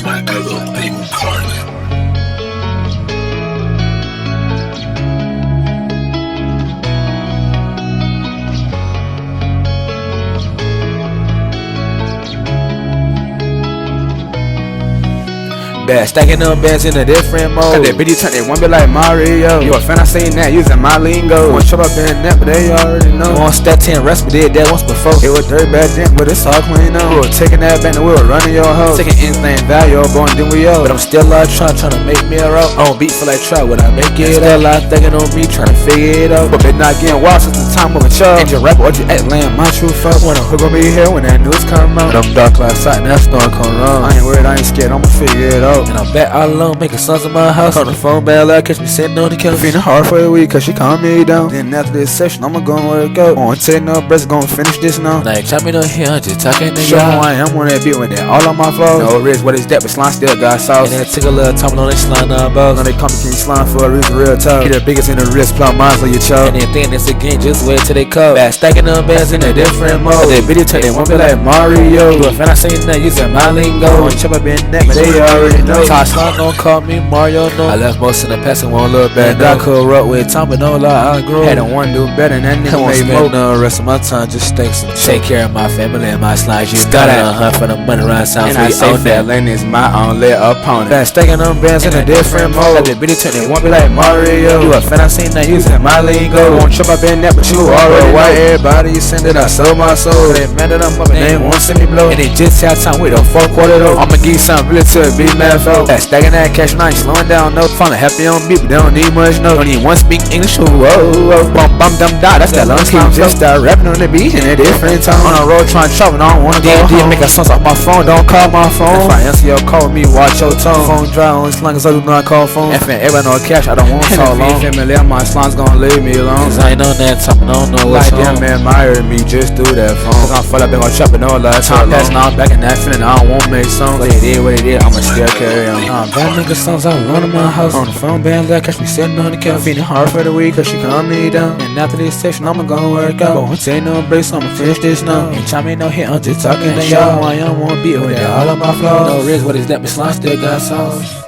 my other big partner. Bad stacking up bands in a different mode. Got that bitty turn, they want me like Mario. You a fan, I seen that using my lingo. One trip up in that, but they already know. On step 10 rest, but did that once before. It was dirt back then, but it's all clean up. We were taking that back and we were running your hoe. Taking anything valuable and then we owe. But I'm still out trying to make me a rope. On beat for like trap, would I make it up? Still out thinking on me, trying to figure it out. But been not getting wild since the time of a child. Ain't your rapper or just act laying my true fuck. When a hook gon' be here when that news come out. Them dark clouds sight and that storm come wrong. I ain't worried, I ain't scared, I'ma figure it out. And I'm back all alone, making sons in my house. On the phone, bad luck, catch me sitting on the couch. Feeling hard for a week, cause she calm me down. Then after this session, I'ma go and work out. Won't take no breaths, gonna finish this now. Like, chop me no here, I'm just talking to y'all. Show who I am on that beat with that all on my flow. No wrist, what is that, but slime still got sauce. And then took a little tumble on they slime on balls. Now they call me King Slime for a reason, real tough. Get the biggest in the wrist, plow mines on your choke. And then think this again, just wait till they come. Back stacking up bands in a different mode. That bitty turn, they want me like Mario. You a fan, I seen that using my lingo. One chip up in that, but they already know. Todd Slime don't call me Mario, no. I left most in the past and won't look back. I could rock with Tom, but no lie, I grew. Had a one do better than that nigga made more. No rest of my time, just thanks and take care of my family and my slides. You got a hunt for the money around sound. And I say that lane is my only opponent. Been stacking them bands in a different mode. Got the bitty turn, they want me like Mario. You a fan, I seen that using my lingo. Won't trip up in that, but you already why everybody you send it, I sold my soul. They mad that I'm up and they won't send me blow. And they just had time with a 4/4 though. I'ma give you something really to be mad for. Stacking that cash, and I ain't slowing down, no. Finally happy on beat, but they don't need much, no. Don't even one speak English, whoa, whoa. Bum, bum, dum, da, that's that long time. Just start rapping on the beat in a different time. On the road trying to travel, I don't wanna go home. Make a songs off my phone, don't call my phone. If I answer your call, me watch your tone. Phone dry on slangers, I do not call phone. If everybody know cash, I don't want so long. Family, my slang's gonna leave me alone. Cause I ain't on that top, I don't know what's like them admire me just through that phone. Cause I'm full up, been gon' chop it, no lie. Time pass, now I'm back in that feeling, I don't wanna make songs. What it is, I'ma still carry on. Bad nigga songs, I run in my house. On the phone, band like catch me sitting on the couch. Feeling hard for the week, cause she calm me down. And after this session, I'ma go work out. But won't take no breaks, I'ma finish this now. Ain't chime me no hit, I'm just talking to y'all. I don't wanna beat with that all on my flow. No risk, what is that, but slime still got sauce.